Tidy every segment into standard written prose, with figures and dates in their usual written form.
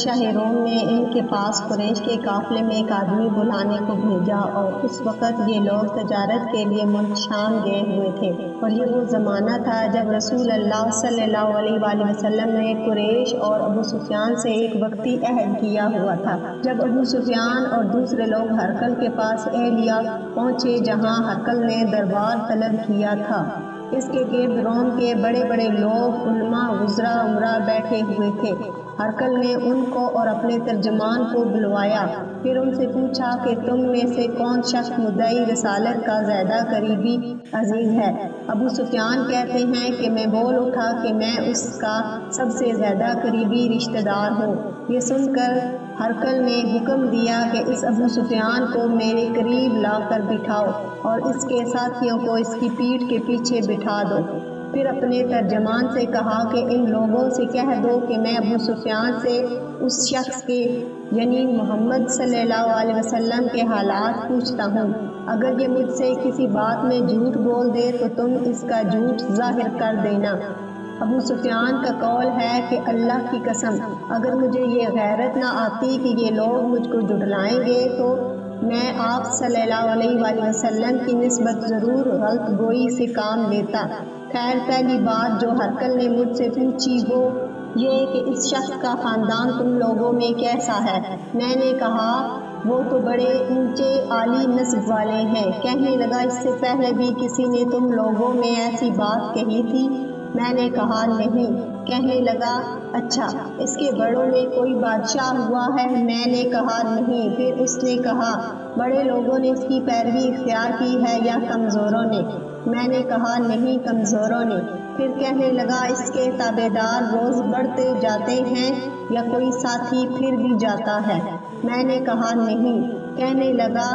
شاہ روم نے ان کے پاس قریش کے قافلے میں ایک آدمی بلانے کو بھیجا، اور اس وقت یہ لوگ تجارت کے لیے ملک شام گئے ہوئے تھے، اور یہ وہ زمانہ تھا جب رسول اللہ صلی اللہ علیہ وآلہ وسلم نے قریش اور ابو سفیان سے ایک وقتی عہد کیا ہوا تھا۔ جب ابو سفیان اور دوسرے لوگ ہرقل کے پاس اہلیہ پہنچے جہاں ہرقل نے دربار طلب کیا تھا، اس کے گرد روم کے بڑے بڑے لوگ، علماء، وزراء، امراء بیٹھے ہوئے تھے۔ ہرقل نے ان کو اور اپنے ترجمان کو بلوایا، پھر ان سے پوچھا کہ تم میں سے کون شخص مدعی رسالت کا زیادہ قریبی عزیز ہے؟ ابو سفیان کہتے ہیں کہ میں بول اٹھا کہ میں اس کا سب سے زیادہ قریبی رشتہ دار ہوں۔ یہ سن کر ہرقل نے حکم دیا کہ اس ابو سفیان کو میرے قریب لا کر بٹھاؤ اور اس کے ساتھیوں کو اس کی پیٹھ کے پیچھے بٹھا دو۔ پھر اپنے ترجمان سے کہا کہ ان لوگوں سے کہہ دو کہ میں ابو سفیان سے اس شخص کے یعنی محمد صلی اللہ علیہ وسلم کے حالات پوچھتا ہوں، اگر یہ مجھ سے کسی بات میں جھوٹ بول دے تو تم اس کا جھوٹ ظاہر کر دینا۔ ابو سفیان کا قول ہے کہ اللہ کی قسم، اگر مجھے یہ غیرت نہ آتی کہ یہ لوگ مجھ کو جھٹلائیں گے تو میں آپ صلی اللہ علیہ وآلہ وسلم کی نسبت ضرور غلط گوئی سے کام لیتا۔ خیر، پہلی بات جو ہرقل نے مجھ سے پوچھی وہ یہ کہ اس شخص کا خاندان تم لوگوں میں کیسا ہے؟ میں نے کہا وہ تو بڑے اونچے عالی نسب والے ہیں۔ کہنے لگا اس سے پہلے بھی کسی نے تم لوگوں میں ایسی بات کہی تھی؟ میں نے کہا نہیں۔ کہنے لگا اچھا، اس کے بڑوں میں کوئی بادشاہ ہوا ہے؟ میں نے کہا نہیں۔ پھر اس نے کہا بڑے لوگوں نے اس کی پیروی اختیار کی ہے یا کمزوروں نے؟ میں نے کہا نہیں، کمزوروں نے۔ پھر کہنے لگا اس کے تابعدار روز بڑھتے جاتے ہیں یا کوئی ساتھی پھر بھی جاتا ہے؟ میں نے کہا نہیں۔ کہنے لگا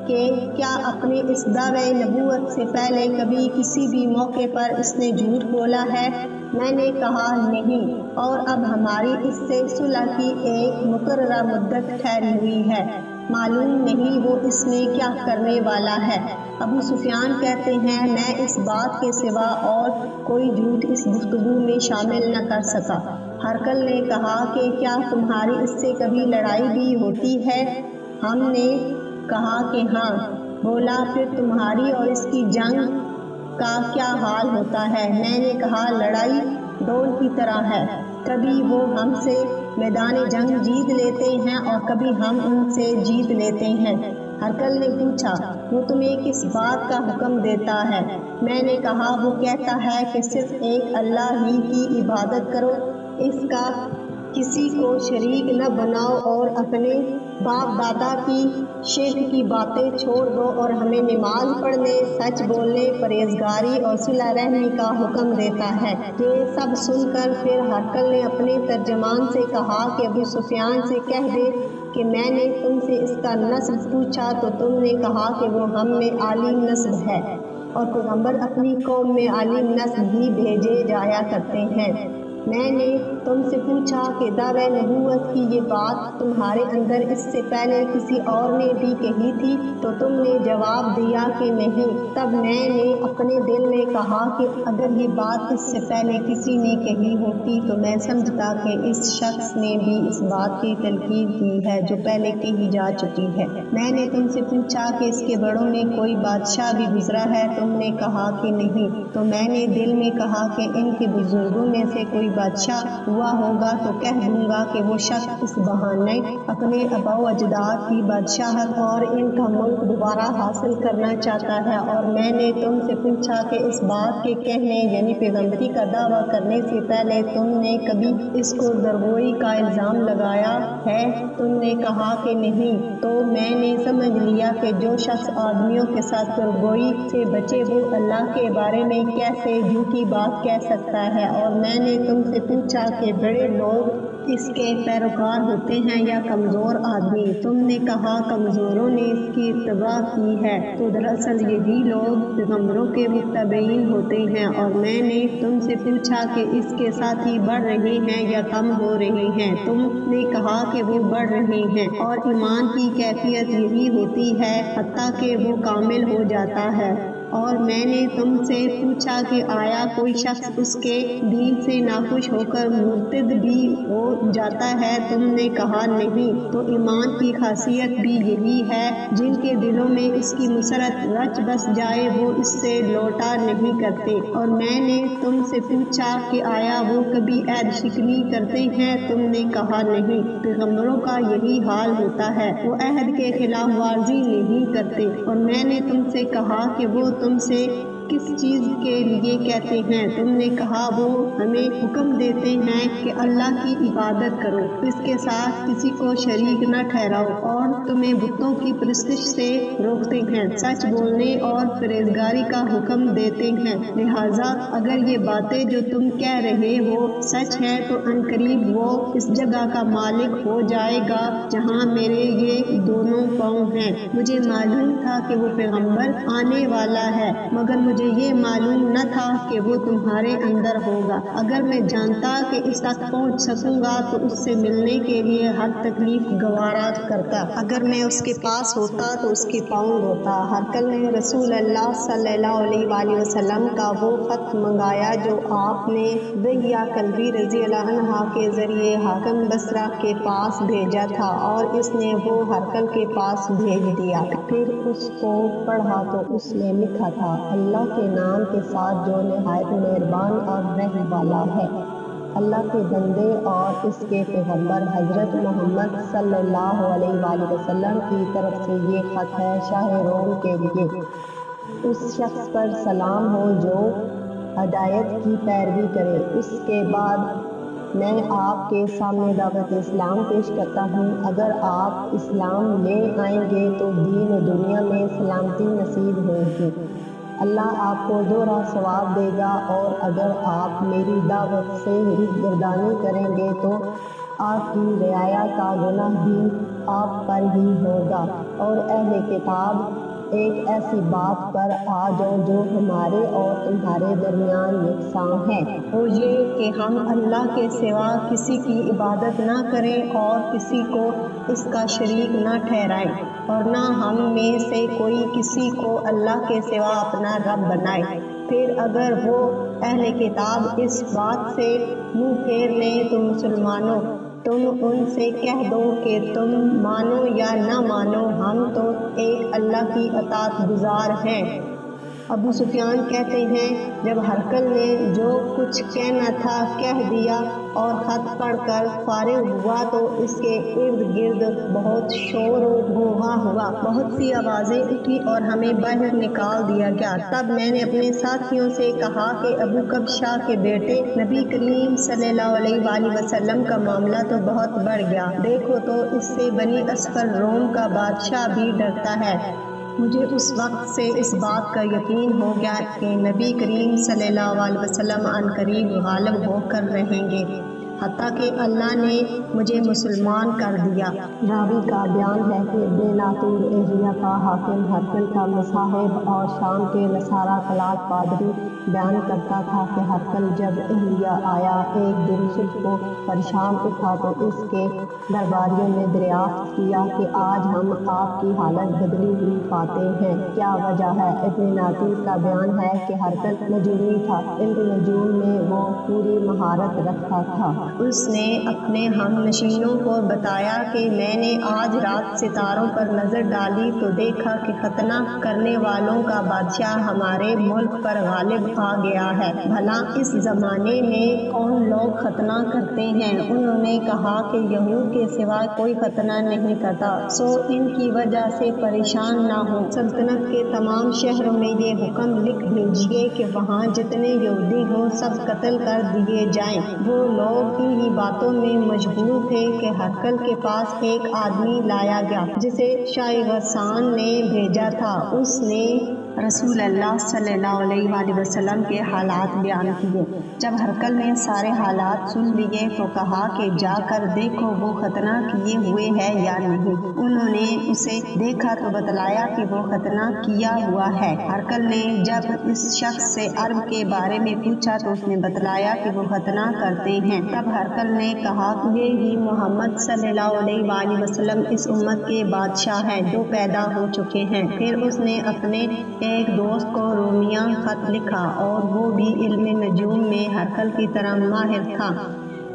کہ کیا اپنے اس دعوے نبوت سے پہلے کبھی کسی بھی موقع پر اس نے جھوٹ بولا ہے؟ میں نے کہا نہیں، اور اب ہماری اس سے صلح کی ایک مقررہ مدت ٹھہری ہوئی ہے، معلوم نہیں وہ اس میں کیا کرنے والا ہے۔ ابو سفیان کہتے ہیں میں اس بات کے سوا اور کوئی جھوٹ اس گفتگو میں شامل نہ کر سکا۔ ہرقل نے کہا کہ کیا تمہاری اس سے کبھی لڑائی بھی ہوتی ہے؟ ہم نے کہا کہ ہاں۔ بولا پھر تمہاری اور اس کی جنگ کا کیا حال ہوتا ہے؟ میں نے کہا لڑائی ڈول کی طرح ہے، کبھی وہ ہم سے میدان جنگ جیت لیتے ہیں اور کبھی ہم ان سے جیت لیتے ہیں۔ ہرقل نے پوچھا وہ تمہیں کس بات کا حکم دیتا ہے؟ میں نے کہا وہ کہتا ہے کہ صرف ایک اللہ ہی کی عبادت کرو، اس کا کسی کو شریک نہ بناؤ اور اپنے باپ دادا کی شرک کی باتیں چھوڑ دو، اور ہمیں نماز پڑھنے، سچ بولنے، پرہیزگاری اور صلہ رحمی کا حکم دیتا ہے۔ یہ سب سن کر پھر ہرقل نے اپنے ترجمان سے کہا کہ ابو سفیان سے کہہ دے کہ میں نے تم سے اس کا نسب پوچھا تو تم نے کہا کہ وہ ہم میں عالی نسب ہے، اور پیغمبر اپنی قوم میں عالی نسب ہی بھیجے جایا کرتے ہیں۔ میں نے تم سے پوچھا کہ دعوے نبوت کی یہ بات تمہارے اندر اس سے پہلے کسی اور نے بھی کہی تھی تو تم نے جواب دیا کہ نہیں۔ تب میں نے اپنے دل میں کہا کہ اگر یہ بات اس سے پہلے کسی نے کہی ہوتی تو میں سمجھتا کہ اس شخص نے بھی اس بات کی تلقین کی ہے جو پہلے کہی جا چکی ہے۔ میں نے تم سے پوچھا کہ اس کے بڑوں میں کوئی بادشاہ بھی گزرا ہے؟ تم نے کہا کہ نہیں۔ تو میں نے دل میں کہا کہ ان کے بزرگوں میں سے کوئی بادشاہ ہوا ہوگا تو کہہ دوں گا کہ وہ شخص اس بہانے اپنے آباء و اجداد کی بادشاہت اور ان کا ملک دوبارہ حاصل کرنا چاہتا ہے۔ اور میں نے تم سے پوچھا کہ اس بات کے کہنے یعنی پیغمبری کا دعویٰ کرنے سے پہلے تم نے کبھی اس کو درگوئی کا الزام لگایا ہے؟ تم نے کہا کہ نہیں۔ تو میں نے سمجھ لیا کہ جو شخص آدمیوں کے ساتھ درگوئی سے بچے وہ اللہ کے بارے میں کیسے جھوٹی بات کہہ سکتا ہے۔ اور میں نے تم سے پوچھا کہ بڑے لوگ اس کے پیروکار ہوتے ہیں یا کمزور آدمی؟ تم نے کہا کمزوروں نے اس کی اتباع کی ہے، تو دراصل یہی لوگ پیغمبروں کے متبعین ہوتے ہیں۔ اور میں نے تم سے پوچھا کہ اس کے ساتھی بڑھ رہے ہیں یا کم ہو رہے ہیں؟ تم نے کہا کہ وہ بڑھ رہے ہیں، اور ایمان کی کیفیت یہی ہوتی ہے حتیٰ کہ وہ کامل ہو جاتا ہے، اور میں نے تم سے پوچھا کہ آیا کوئی شخص اس کے دین سے ناخوش ہو کر مرتد بھی ہو جاتا ہے؟ تم نے کہا نہیں۔ تو ایمان کی خاصیت بھی یہی ہے، جن کے دلوں میں اس کی مسرت رچ بس جائے وہ اس سے لوٹا نہیں کرتے۔ اور میں نے تم سے پوچھا کہ آیا وہ کبھی عہد شکنی کرتے ہیں؟ تم نے کہا نہیں۔ پیغمبروں کا یہی حال ہوتا ہے، وہ عہد کے خلاف ورزی نہیں کرتے۔ اور میں نے تم سے کہا کہ وہ تم سے کس چیز کے لیے کہتے ہیں؟ تم نے کہا وہ ہمیں حکم دیتے ہیں کہ اللہ کی عبادت کرو، اس کے ساتھ کسی کو شریک نہ ٹھہراؤ، اور تمہیں بتوں کی پرستش سے روکتے ہیں، سچ بولنے اور پرہیزگاری کا حکم دیتے ہیں۔ لہٰذا اگر یہ باتیں جو تم کہہ رہے ہو سچ ہیں تو عنقریب وہ اس جگہ کا مالک ہو جائے گا جہاں میرے یہ دونوں پاؤں ہیں۔ مجھے معلوم تھا کہ وہ پیغمبر آنے والا ہے، مگر مجھے یہ معلوم نہ تھا کہ وہ تمہارے اندر ہوگا۔ اگر میں جانتا کہ اس تک پہنچ سکوں گا تو اس سے ملنے کے لیے ہر تکلیف گوارا کرتا۔ اگر میں اس کے پاس ہوتا تو اس کے پاؤں دھوتا۔ ہرقل نے رسول اللہ صلی اللہ علیہ وآلہ وسلم کا وہ خط منگایا جو آپ نے دحیہ کلبی رضی اللہ عنہ کے ذریعے حاکم بصرہ کے پاس بھیجا تھا، اور اس نے وہ ہرقل کے پاس بھیج دیا۔ پھر اس کو پڑھا تو اس میں لکھا تھا، اللہ کے نام کے ساتھ جو نہایت مہربان اور رحم والا ہے۔ اللہ کے بندے اور اس کے پیغمبر حضرت محمد صلی اللہ علیہ وآلہ وسلم کی طرف سے یہ خط ہے شاہ روم کے لیے۔ اس شخص پر سلام ہو جو ہدایت کی پیروی کرے۔ اس کے بعد میں آپ کے سامنے دعوت اسلام پیش کرتا ہوں۔ اگر آپ اسلام لے آئیں گے تو دین و دنیا میں سلامتی نصیب ہوگی، اللہ آپ کو دوہرا ثواب دے گا، اور اگر آپ میری دعوت سے روگردانی کریں گے تو آپ کی رعایا کا گناہ بھی آپ پر ہی ہوگا۔ اور اہل کتاب، ایک ایسی بات پر آ جاؤ جو ہمارے اور تمہارے درمیان یکساں ہے، وہ یہ کہ ہم اللہ کے سوا کسی کی عبادت نہ کریں اور کسی کو اس کا شریک نہ ٹھہرائیں، اور نہ ہم میں سے کوئی کسی کو اللہ کے سوا اپنا رب بنائے۔ پھر اگر وہ اہل کتاب اس بات سے منہ پھیر لیں تو مسلمانوں، تم ان سے کہہ دو کہ تم مانو یا نہ مانو، ہم تو ایک اللہ کی اطاعت گزار ہیں۔ ابو سفیان کہتے ہیں، جب ہرقل نے جو کچھ کہنا تھا کہہ دیا اور خط پڑھ کر فارغ ہوا تو اس کے ارد گرد بہت شور و غوغا ہوا، بہت سی آوازیں اٹھی اور ہمیں باہر نکال دیا گیا۔ تب میں نے اپنے ساتھیوں سے کہا کہ ابو کبشہ کے بیٹے، نبی کریم صلی اللہ علیہ وآلہ وسلم کا معاملہ تو بہت بڑھ گیا، دیکھو تو اس سے بنی اصفر روم کا بادشاہ بھی ڈرتا ہے۔ مجھے اس وقت سے اس بات کا یقین ہو گیا کہ نبی کریم صلی اللہ علیہ وسلم عنقریب غالب ہو کر رہیں گے، حتیٰ کہ اللہ نے مجھے مسلمان کر دیا۔ راوی کا بیان ہے کہ ابن ناطور ایریا کا حاکم ہرقل کا مصاحب اور شام کے نصارہ کلاٹ پادری بیان کرتا تھا کہ ہرقل جب ایریا آیا ایک دن صبح کو پریشان اٹھا تو اس کے درباریوں نے دریافت کیا کہ آج ہم آپ کی حالت بدلی ہوئی پاتے ہیں، کیا وجہ ہے؟ ابن ناطور کا بیان ہے کہ ہرقل نجومی تھا، علم نجوم میں وہ پوری مہارت رکھتا تھا۔ اس نے اپنے ہم نشینوں کو بتایا کہ میں نے آج رات ستاروں پر نظر ڈالی تو دیکھا کہ ختنہ کرنے والوں کا بادشاہ ہمارے ملک پر غالب آ گیا ہے، بھلا اس زمانے میں کون لوگ ختنہ کرتے ہیں؟ انہوں نے کہا کہ یہود کے سوا کوئی ختنہ نہیں کرتا، سو ان کی وجہ سے پریشان نہ ہو۔ سلطنت کے تمام شہروں میں یہ حکم لکھ بھیجیے کہ وہاں جتنے یہودی ہوں سب قتل کر دیے جائیں۔ وہ لوگ انہی باتوں میں مشغول تھے کہ ہرقل کے پاس ایک آدمی لایا گیا جسے شاہ غسان نے بھیجا تھا۔ اس نے رسول اللہ صلی اللہ علیہ وآلہ وسلم کے حالات بیان کیے۔ جب ہرقل نے سارے حالات سن لیے تو کہا کہ جا کر دیکھو وہ ختنہ کیے ہوئے ہے یا نہیں۔ انہوں نے اسے دیکھا تو بتلایا کہ وہ ختنہ کیا ہوا ہے۔ ہرقل نے جب اس شخص سے عرب کے بارے میں پوچھا تو اس نے بتلایا کہ وہ ختنہ کرتے ہیں۔ تب ہرقل نے کہا، یہ ہی محمد صلی اللہ علیہ وآلہ وسلم اس امت کے بادشاہ ہیں جو پیدا ہو چکے ہیں۔ پھر اس نے اپنے ایک دوست کو رومیہ خط لکھا اور وہ بھی علم نجوم میں ہرقل کی طرح ماہر تھا۔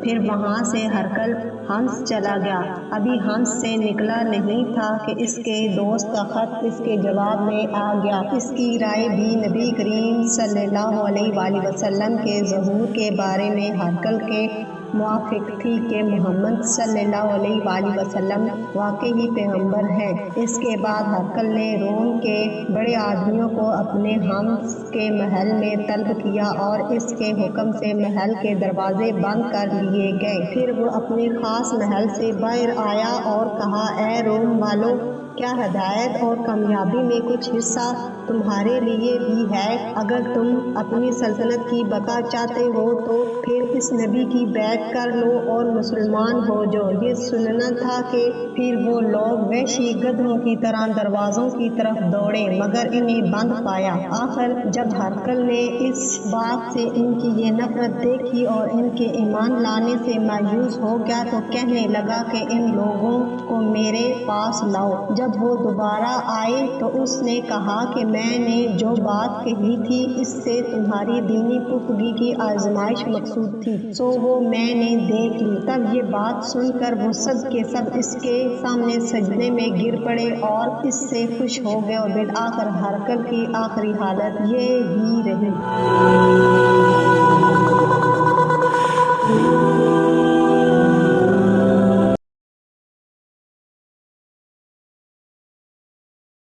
پھر وہاں سے ہرقل حمص چلا گیا۔ ابھی حمص سے نکلا نہیں تھا کہ اس کے دوست کا خط اس کے جواب میں آ گیا۔ اس کی رائے بھی نبی کریم صلی اللہ علیہ وآلہ وسلم کے ظہور کے بارے میں ہرقل کے موافق تھی کہ محمد صلی اللہ علیہ وآلہ وسلم واقعی پیغمبر ہیں۔ اس کے بعد ہرقل نے روم کے بڑے آدمیوں کو اپنے حمص کے محل میں طلب کیا اور اس کے حکم سے محل کے دروازے بند کر لیے گئے۔ پھر وہ اپنے خاص محل سے باہر آیا اور کہا، اے روم والو، کیا ہدایت اور کامیابی میں کچھ حصہ تمہارے لیے بھی ہے؟ اگر تم اپنی سلطنت کی بقا چاہتے ہو تو پھر اس نبی کی بیعت کر لو اور مسلمان ہو جاؤ۔ یہ سننا تھا کہ پھر وہ لوگ وحشی گدھوں کی طرح دروازوں کی طرف دوڑے مگر انہیں بند پایا۔ آخر جب ہرقل نے اس بات سے ان کی یہ نفرت دیکھی اور ان کے ایمان لانے سے مایوس ہو گیا تو کہنے لگا کہ ان لوگوں کو میرے پاس لاؤ۔ جب وہ دوبارہ آئے تو اس نے کہا کہ میں نے جو بات کہی تھی اس سے تمہاری دینی پختگی کی آزمائش مقصود تھی، سو وہ میں نے دیکھ لی۔ تب یہ بات سن کر وہ سب کے سب اس کے سامنے سجدے میں گر پڑے اور اس سے خوش ہو گئے اور بالآخر ہرقل کی آخری حالت یہ ہی رہی۔